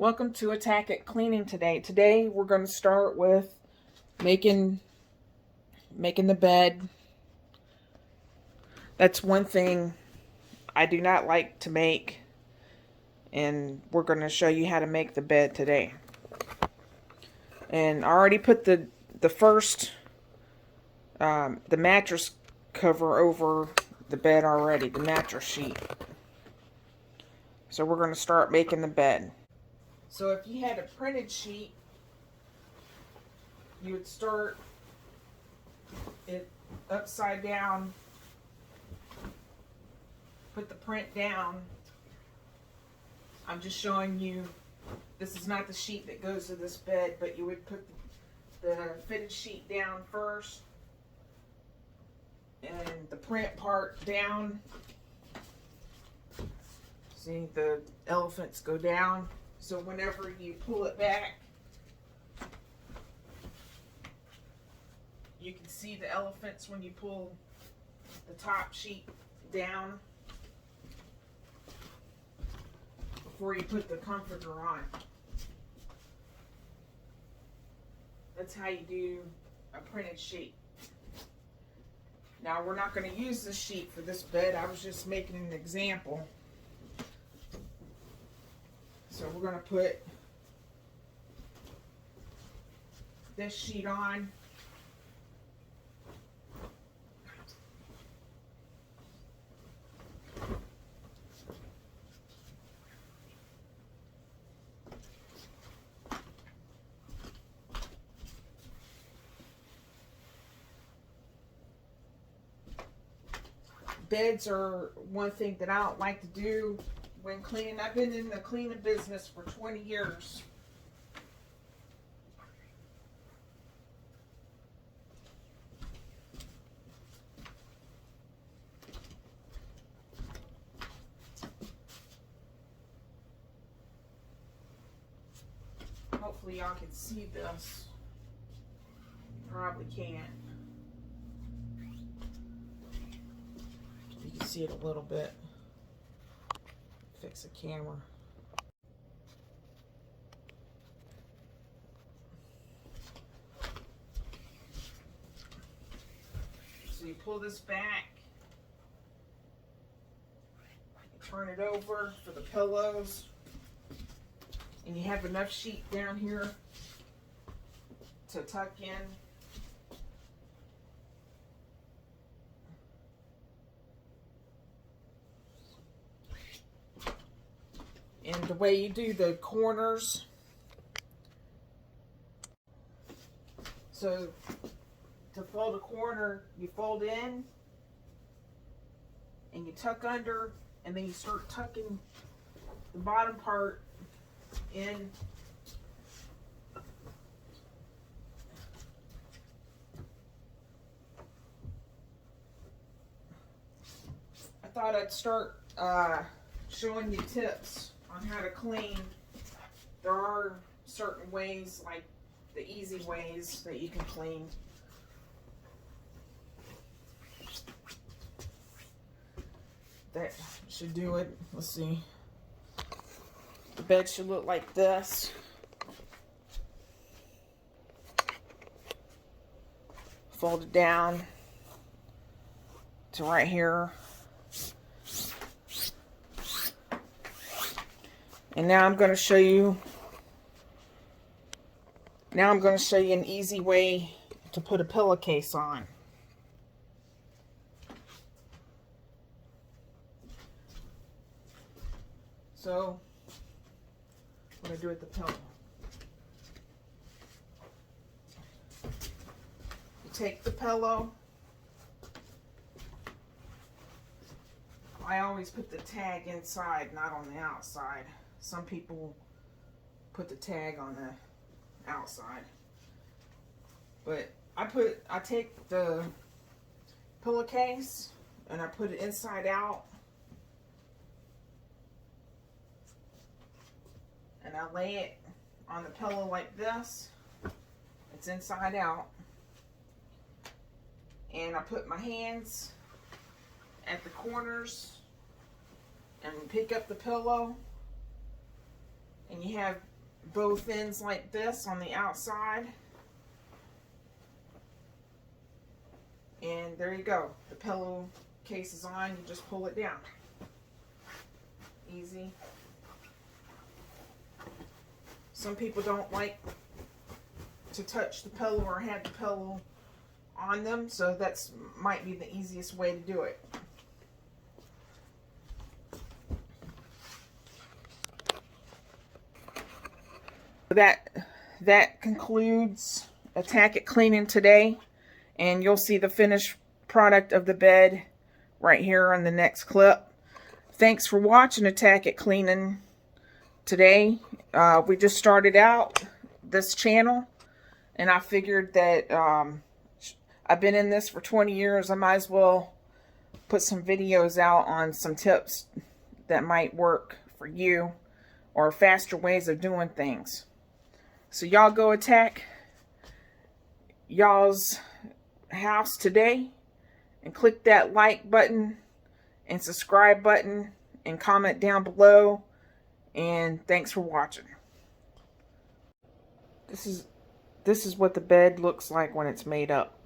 Welcome to Attack at Cleaning today. Today we're going to start with making the bed. That's one thing I do not like to make, and we're going to show you how to make the bed today. And I already put the first the mattress cover over the bed already, the mattress sheet. So we're going to start making the bed. So if you had a printed sheet, you would start it upside down, put the print down. I'm just showing you, this is not the sheet that goes to this bed, but you would put the fitted sheet down first and the print part down. See, the elephants go down, so whenever you pull it back, you can see the elephants when you pull the top sheet down before you put the comforter on. That's how you do a printed sheet. Now, we're not going to use this sheet for this bed. I was just making an example. So we're going to put this sheet on. Beds are one thing that I don't like to do when cleaning. I've been in the cleaning business for 20 years. Hopefully y'all can see this. You probably can't. You can see it a little bit. Fix the camera. So you pull this back, you turn it over for the pillows, and you have enough sheet down here to tuck in. And the way you do the corners, so to fold a corner, you fold in and you tuck under, and then you start tucking the bottom part in. I thought I'd start showing you tips on how to clean. There are certain ways, like the easy ways that you can clean. That should do it. Let's see. The bed should look like this. Fold it down to right here. And now I'm going to show you an easy way to put a pillowcase on. So, what do I do with the pillow? You take the pillow. I always put the tag inside, not on the outside. Some people put the tag on the outside. But I take the pillowcase and I put it inside out. And I lay it on the pillow like this. It's inside out. And I put my hands at the corners and pick up the pillow. And you have both ends like this on the outside. And there you go. The pillow case is on. You just pull it down. Easy. Some people don't like to touch the pillow or have the pillow on them, so that's might be the easiest way to do it. That concludes Attack It Cleaning today, and you'll see the finished product of the bed right here on the next clip. Thanks for watching Attack It Cleaning today. We just started out this channel, and I figured that I've been in this for 20 years. I might as well put some videos out on some tips that might work for you, or faster ways of doing things. So y'all go attack y'all's house today, and click that like button and subscribe button and comment down below. And thanks for watching. This is what the bed looks like when it's made up.